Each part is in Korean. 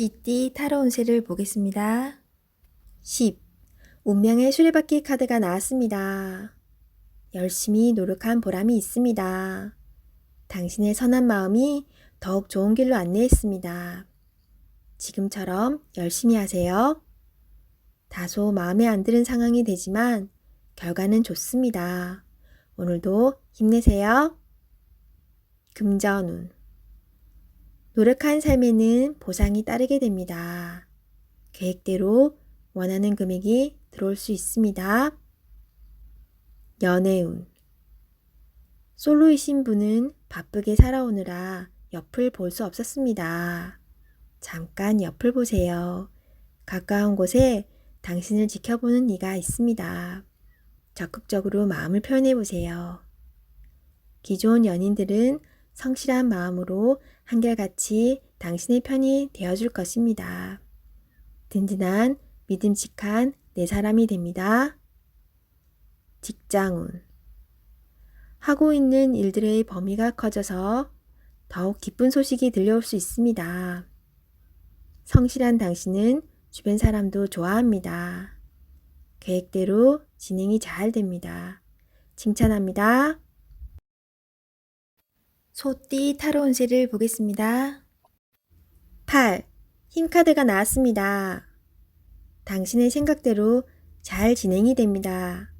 쥐띠 타로 운세를 보겠습니다. 10. 운명의 수레바퀴 카드가 나왔습니다. 열심히 노력한 보람이 있습니다. 당신의 선한 마음이 더욱 좋은 길로 안내했습니다. 지금처럼 열심히 하세요. 다소 마음에 안 드는 상황이 되지만 결과는 좋습니다. 오늘도 힘내세요. 금전운. 노력한 삶에는 보상이 따르게 됩니다. 계획대로 원하는 금액이 들어올 수 있습니다. 연애운. 솔로이신 분은 바쁘게 살아오느라 옆을 볼 수 없었습니다. 잠깐 옆을 보세요. 가까운 곳에 당신을 지켜보는 이가 있습니다. 적극적으로 마음을 표현해 보세요. 기존 연인들은 성실한 마음으로 한결같이 당신의 편이 되어줄 것입니다. 든든한 믿음직한 내 사람이 됩니다. 직장운. 하고 있는 일들의 범위가 커져서 더욱 기쁜 소식이 들려올 수 있습니다. 성실한 당신은 주변 사람도 좋아합니다. 계획대로 진행이 잘 됩니다. 칭찬합니다. 소띠 타로 운세를 보겠습니다. 8. 힘카드가 나왔습니다. 당신의 생각대로 잘 진행이 됩니다.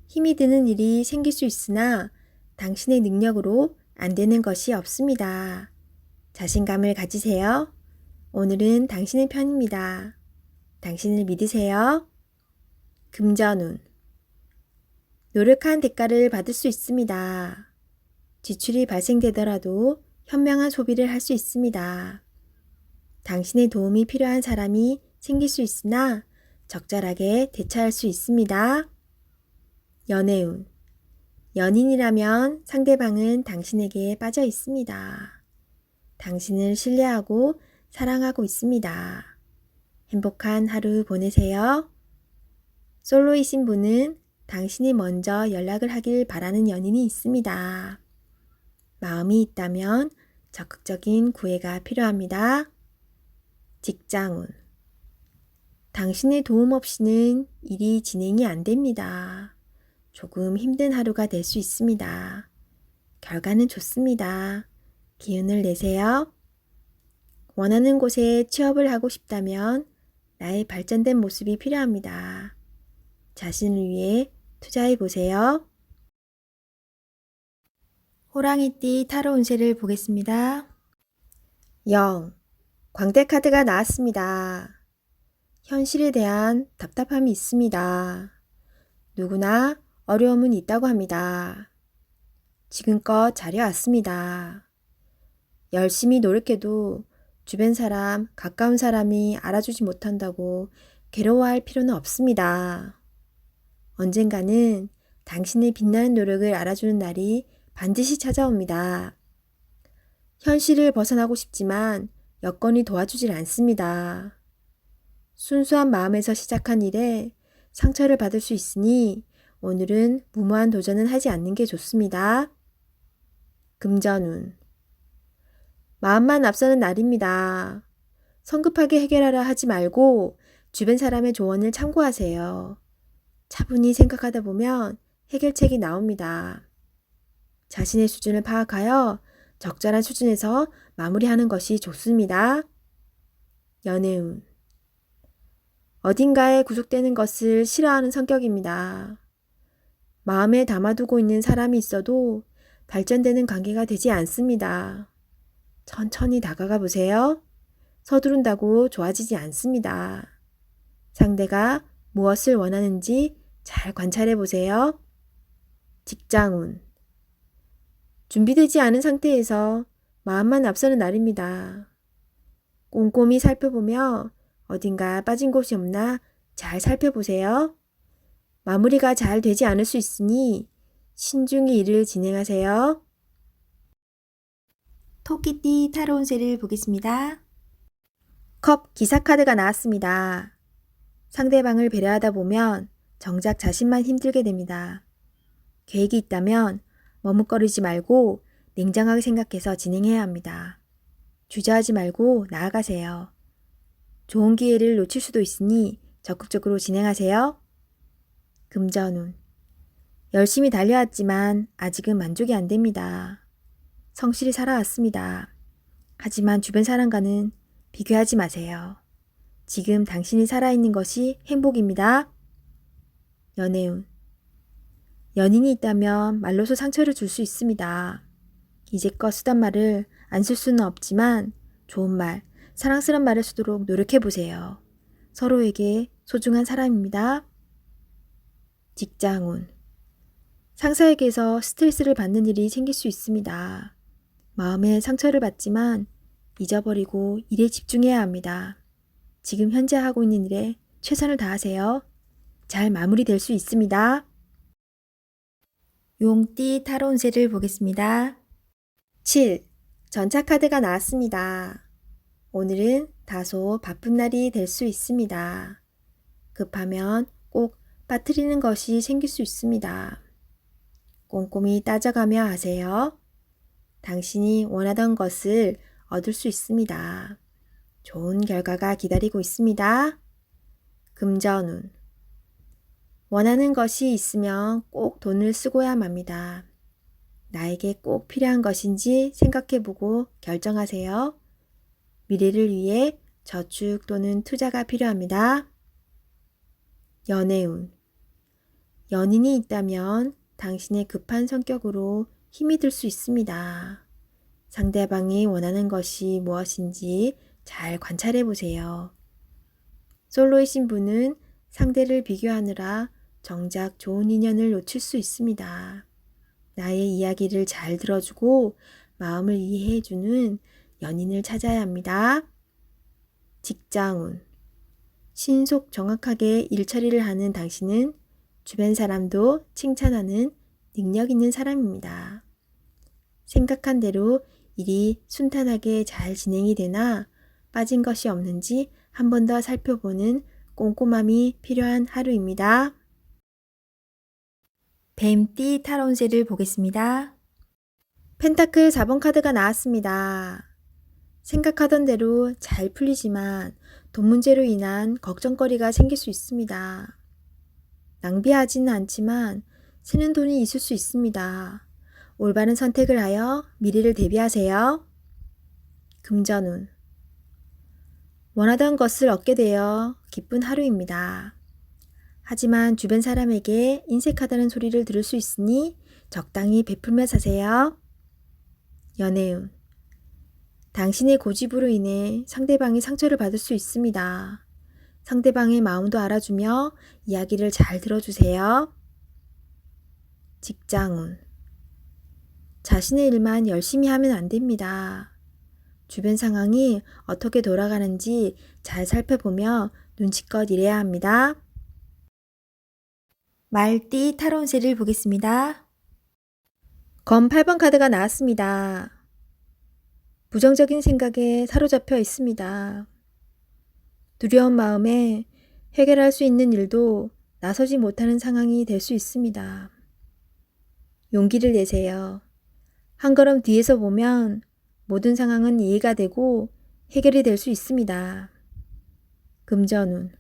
힘이 드는 일이 생길 수 있으나 당신의 능력으로 안 되는 것이 없습니다. 자신감을 가지세요. 오늘은 당신의 편입니다. 당신을 믿으세요. 금전운. 노력한 대가를 받을 수 있습니다. 지출이 발생되더라도 현명한 소비를 할 수 있습니다. 당신의 도움이 필요한 사람이 생길 수 있으나 적절하게 대처할 수 있습니다. 연애운. 연인이라면 상대방은 당신에게 빠져 있습니다. 당신을 신뢰하고 사랑하고 있습니다. 행복한 하루 보내세요. 솔로이신 분은 당신이 먼저 연락을 하길 바라는 연인이 있습니다. 마음이 있다면 적극적인 구애가 필요합니다. 직장운. 당신의 도움 없이는 일이 진행이 안 됩니다. 조금 힘든 하루가 될 수 있습니다. 결과는 좋습니다. 기운을 내세요. 원하는 곳에 취업을 하고 싶다면 나의 발전된 모습이 필요합니다. 자신을 위해 투자해 보세요. 호랑이띠 타로 운세를 보겠습니다. 0. 광대 카드가 나왔습니다. 현실에 대한 답답함이 있습니다. 누구나 어려움은 있다고 합니다. 지금껏 잘해왔습니다. 열심히 노력해도 주변 사람, 가까운 사람이 알아주지 못한다고 괴로워할 필요는 없습니다. 언젠가는 당신의 빛나는 노력을 알아주는 날이 반드시 찾아옵니다. 현실을 벗어나고 싶지만 여건이 도와주질 않습니다. 순수한 마음에서 시작한 일에 상처를 받을 수 있으니 오늘은 무모한 도전은 하지 않는 게 좋습니다. 금전운. 마음만 앞서는 날입니다. 성급하게 해결하려 하지 말고 주변 사람의 조언을 참고하세요. 차분히 생각하다 보면 해결책이 나옵니다. 자신의 수준을 파악하여 적절한 수준에서 마무리하는 것이 좋습니다. 연애운. 어딘가에 구속되는 것을 싫어하는 성격입니다. 마음에 담아두고 있는 사람이 있어도 발전되는 관계가 되지 않습니다. 천천히 다가가 보세요. 서두른다고 좋아지지 않습니다. 상대가 무엇을 원하는지 잘 관찰해 보세요. 직장운. 준비되지 않은 상태에서 마음만 앞서는 날입니다. 꼼꼼히 살펴보며 어딘가 빠진 곳이 없나 잘 살펴보세요. 마무리가 잘 되지 않을 수 있으니 신중히 일을 진행하세요. 토끼띠 타로 운세를 보겠습니다. 컵 기사 카드가 나왔습니다. 상대방을 배려하다 보면 정작 자신만 힘들게 됩니다. 계획이 있다면 머뭇거리지 말고 냉정하게 생각해서 진행해야 합니다. 주저하지 말고 나아가세요. 좋은 기회를 놓칠 수도 있으니 적극적으로 진행하세요. 금전운. 열심히 달려왔지만 아직은 만족이 안 됩니다. 성실히 살아왔습니다. 하지만 주변 사람과는 비교하지 마세요. 지금 당신이 살아있는 것이 행복입니다. 연애운. 연인이 있다면 말로서 상처를 줄 수 있습니다. 이제껏 쓰던 말을 안 쓸 수는 없지만 좋은 말, 사랑스러운 말을 쓰도록 노력해보세요. 서로에게 소중한 사람입니다. 직장운. 상사에게서 스트레스를 받는 일이 생길 수 있습니다. 마음에 상처를 받지만 잊어버리고 일에 집중해야 합니다. 지금 현재 하고 있는 일에 최선을 다하세요. 잘 마무리될 수 있습니다. 용띠 타로 운세를 보겠습니다. 7. 전차 카드가 나왔습니다. 오늘은 다소 바쁜 날이 될 수 있습니다. 급하면 꼭 빠뜨리는 것이 생길 수 있습니다. 꼼꼼히 따져가며 하세요. 당신이 원하던 것을 얻을 수 있습니다. 좋은 결과가 기다리고 있습니다. 금전운. 원하는 것이 있으면 꼭 돈을 쓰고야 맙니다. 나에게 꼭 필요한 것인지 생각해보고 결정하세요. 미래를 위해 저축 또는 투자가 필요합니다. 연애운. 연인이 있다면 당신의 급한 성격으로 힘이 들 수 있습니다. 상대방이 원하는 것이 무엇인지 잘 관찰해 보세요. 솔로이신 분은 상대를 비교하느라 정작 좋은 인연을 놓칠 수 있습니다. 나의 이야기를 잘 들어주고 마음을 이해해주는 연인을 찾아야 합니다. 직장운. 신속 정확하게 일처리를 하는 당신은 주변 사람도 칭찬하는 능력 있는 사람입니다. 생각한 대로 일이 순탄하게 잘 진행이 되나 빠진 것이 없는지 한 번 더 살펴보는 꼼꼼함이 필요한 하루입니다. 뱀띠 타로 운세를 보겠습니다. 펜타클 4번 카드가 나왔습니다. 생각하던 대로 잘 풀리지만 돈 문제로 인한 걱정거리가 생길 수 있습니다. 낭비하지는 않지만 새는 돈이 있을 수 있습니다. 올바른 선택을 하여 미래를 대비하세요. 금전운. 원하던 것을 얻게 되어 기쁜 하루입니다. 하지만 주변 사람에게 인색하다는 소리를 들을 수 있으니 적당히 베풀며 사세요. 연애운. 당신의 고집으로 인해 상대방이 상처를 받을 수 있습니다. 상대방의 마음도 알아주며 이야기를 잘 들어주세요. 직장운. 자신의 일만 열심히 하면 안 됩니다. 주변 상황이 어떻게 돌아가는지 잘 살펴보며 눈치껏 일해야 합니다. 말띠 타로 운세를 보겠습니다. 검 8번 카드가 나왔습니다. 부정적인 생각에 사로잡혀 있습니다. 두려운 마음에 해결할 수 있는 일도 나서지 못하는 상황이 될 수 있습니다. 용기를 내세요. 한 걸음 뒤에서 보면 모든 상황은 이해가 되고 해결이 될 수 있습니다. 금전운.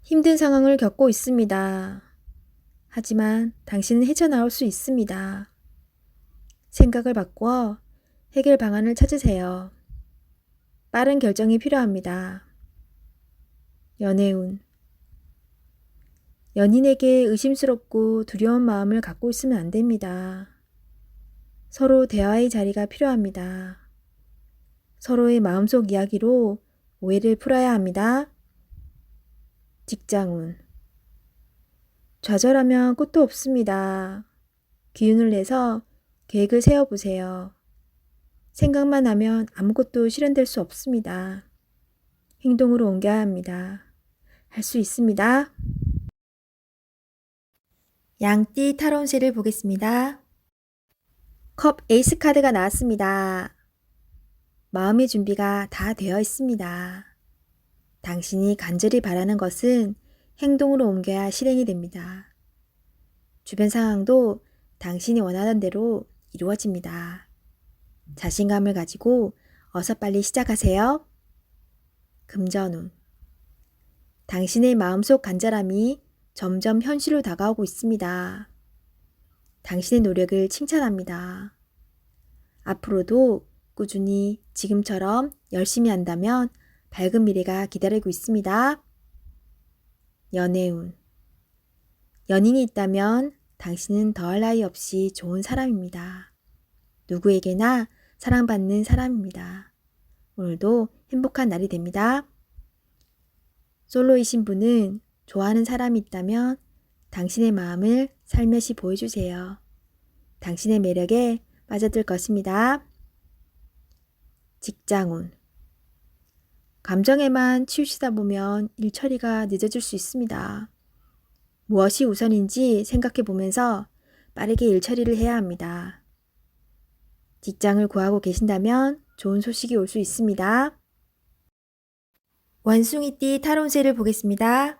힘든 상황을 겪고 있습니다. 하지만 당신은 헤쳐나올 수 있습니다. 생각을 바꾸어 해결 방안을 찾으세요. 빠른 결정이 필요합니다. 연애운. 연인에게 의심스럽고 두려운 마음을 갖고 있으면 안 됩니다. 서로 대화의 자리가 필요합니다. 서로의 마음속 이야기로 오해를 풀어야 합니다. 직장운. 좌절하면 끝도 없습니다. 기운을 내서 계획을 세워보세요. 생각만 하면 아무것도 실현될 수 없습니다. 행동으로 옮겨야 합니다. 할 수 있습니다. 양띠 타로 운세를 보겠습니다. 컵 에이스 카드가 나왔습니다. 마음의 준비가 다 되어 있습니다. 당신이 간절히 바라는 것은 행동으로 옮겨야 실행이 됩니다. 주변 상황도 당신이 원하던 대로 이루어집니다. 자신감을 가지고 어서 빨리 시작하세요. 금전운. 당신의 마음속 간절함이 점점 현실로 다가오고 있습니다. 당신의 노력을 칭찬합니다. 앞으로도 꾸준히 지금처럼 열심히 한다면 밝은 미래가 기다리고 있습니다. 연애운. 연인이 있다면 당신은 더할 나위 없이 좋은 사람입니다. 누구에게나 사랑받는 사람입니다. 오늘도 행복한 날이 됩니다. 솔로이신 분은 좋아하는 사람이 있다면 당신의 마음을 살며시 보여주세요. 당신의 매력에 빠져들 것입니다. 직장운. 감정에만 치우치다 보면 일 처리가 늦어질 수 있습니다. 무엇이 우선인지 생각해 보면서 빠르게 일 처리를 해야 합니다. 직장을 구하고 계신다면 좋은 소식이 올 수 있습니다. 원숭이띠 타로운세를 보겠습니다.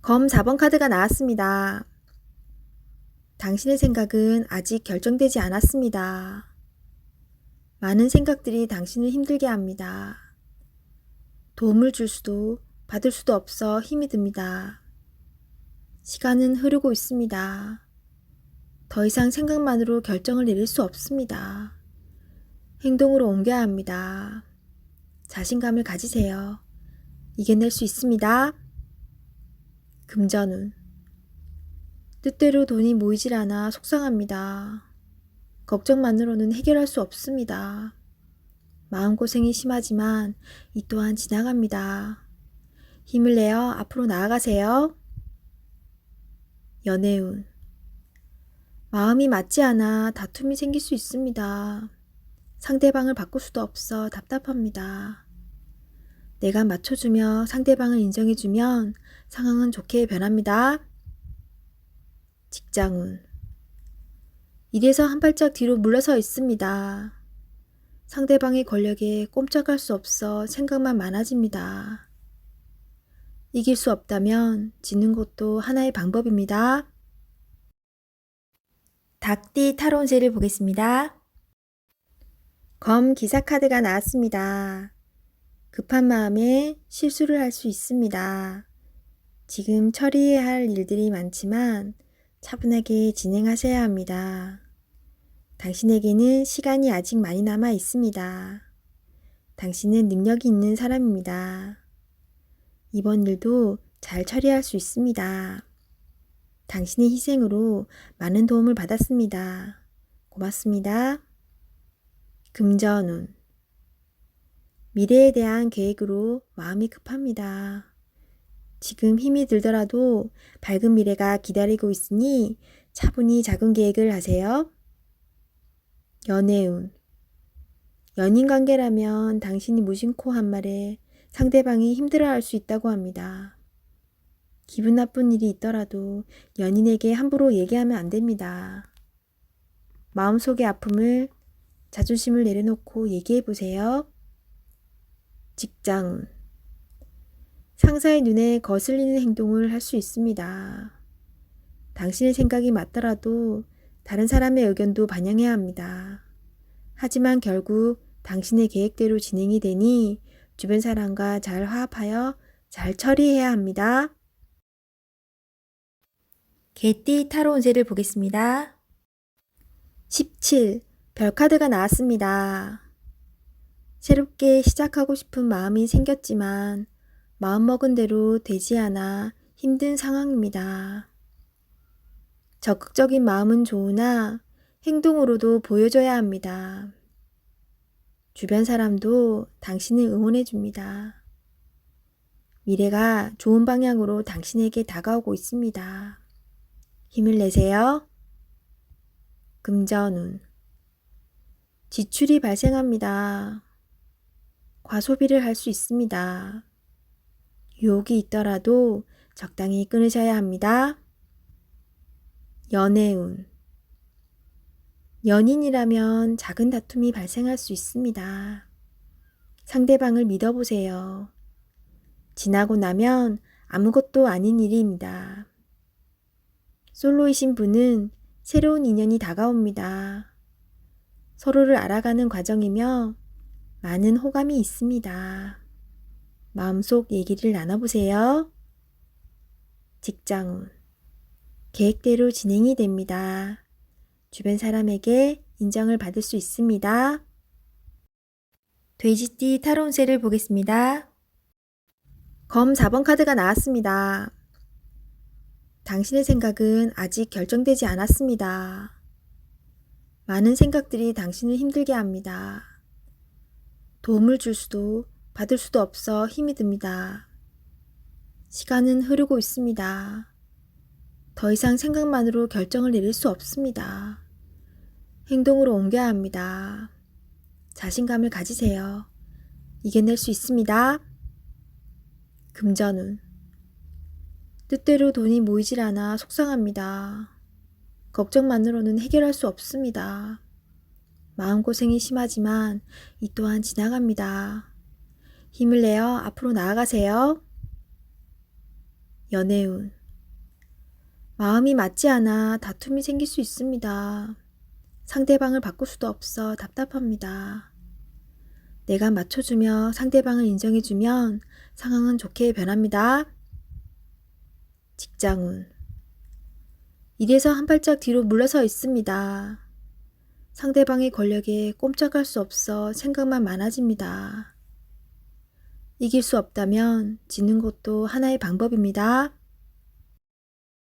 검 4번 카드가 나왔습니다. 당신의 생각은 아직 결정되지 않았습니다. 많은 생각들이 당신을 힘들게 합니다. 도움을 줄 수도 받을 수도 없어 힘이 듭니다. 시간은 흐르고 있습니다. 더 이상 생각만으로 결정을 내릴 수 없습니다. 행동으로 옮겨야 합니다. 자신감을 가지세요. 이겨낼 수 있습니다. 금전운. 뜻대로 돈이 모이질 않아 속상합니다. 걱정만으로는 해결할 수 없습니다. 마음고생이 심하지만 이 또한 지나갑니다. 힘을 내어 앞으로 나아가세요. 연애운. 마음이 맞지 않아 다툼이 생길 수 있습니다. 상대방을 바꿀 수도 없어 답답합니다. 내가 맞춰주며 상대방을 인정해주면 상황은 좋게 변합니다. 직장운. 일에서 한 발짝 뒤로 물러서 있습니다. 상대방의 권력에 꼼짝할 수 없어 생각만 많아집니다. 이길 수 없다면 지는 것도 하나의 방법입니다. 닭띠 타로운세를 보겠습니다. 검 기사 카드가 나왔습니다. 급한 마음에 실수를 할 수 있습니다. 지금 처리해야 할 일들이 많지만 차분하게 진행하셔야 합니다. 당신에게는 시간이 아직 많이 남아 있습니다. 당신은 능력이 있는 사람입니다. 이번 일도 잘 처리할 수 있습니다. 당신의 희생으로 많은 도움을 받았습니다. 고맙습니다. 금전운. 미래에 대한 계획으로 마음이 급합니다. 지금 힘이 들더라도 밝은 미래가 기다리고 있으니 차분히 작은 계획을 하세요. 연애운. 연인 관계라면 당신이 무심코 한 말에 상대방이 힘들어할 수 있다고 합니다. 기분 나쁜 일이 있더라도 연인에게 함부로 얘기하면 안 됩니다. 마음속의 아픔을 자존심을 내려놓고 얘기해 보세요. 직장운. 상사의 눈에 거슬리는 행동을 할 수 있습니다. 당신의 생각이 맞더라도 다른 사람의 의견도 반영해야 합니다. 하지만 결국 당신의 계획대로 진행이 되니 주변 사람과 잘 화합하여 잘 처리해야 합니다. 개띠 타로운세를 보겠습니다. 17. 별카드가 나왔습니다. 새롭게 시작하고 싶은 마음이 생겼지만 마음먹은 대로 되지 않아 힘든 상황입니다. 적극적인 마음은 좋으나 행동으로도 보여줘야 합니다. 주변 사람도 당신을 응원해 줍니다. 미래가 좋은 방향으로 당신에게 다가오고 있습니다. 힘을 내세요. 금전운. 지출이 발생합니다. 과소비를 할 수 있습니다. 유혹이 있더라도 적당히 끊으셔야 합니다. 연애운. 연인이라면 작은 다툼이 발생할 수 있습니다. 상대방을 믿어보세요. 지나고 나면 아무것도 아닌 일입니다. 솔로이신 분은 새로운 인연이 다가옵니다. 서로를 알아가는 과정이며 많은 호감이 있습니다. 마음속 얘기를 나눠보세요. 직장운. 계획대로 진행이 됩니다. 주변 사람에게 인정을 받을 수 있습니다. 돼지띠 타로 운세를 보겠습니다. 검 4번 카드가 나왔습니다. 당신의 생각은 아직 결정되지 않았습니다. 많은 생각들이 당신을 힘들게 합니다. 도움을 줄 수도 받을 수도 없어 힘이 듭니다. 시간은 흐르고 있습니다. 더 이상 생각만으로 결정을 내릴 수 없습니다. 행동으로 옮겨야 합니다. 자신감을 가지세요. 이겨낼 수 있습니다. 금전운. 뜻대로 돈이 모이질 않아 속상합니다. 걱정만으로는 해결할 수 없습니다. 마음고생이 심하지만 이 또한 지나갑니다. 힘을 내어 앞으로 나아가세요. 연애운. 마음이 맞지 않아 다툼이 생길 수 있습니다. 상대방을 바꿀 수도 없어 답답합니다. 내가 맞춰주며 상대방을 인정해주면 상황은 좋게 변합니다. 직장운. 일에서 한 발짝 뒤로 물러서 있습니다. 상대방의 권력에 꼼짝할 수 없어 생각만 많아집니다. 이길 수 없다면 지는 것도 하나의 방법입니다.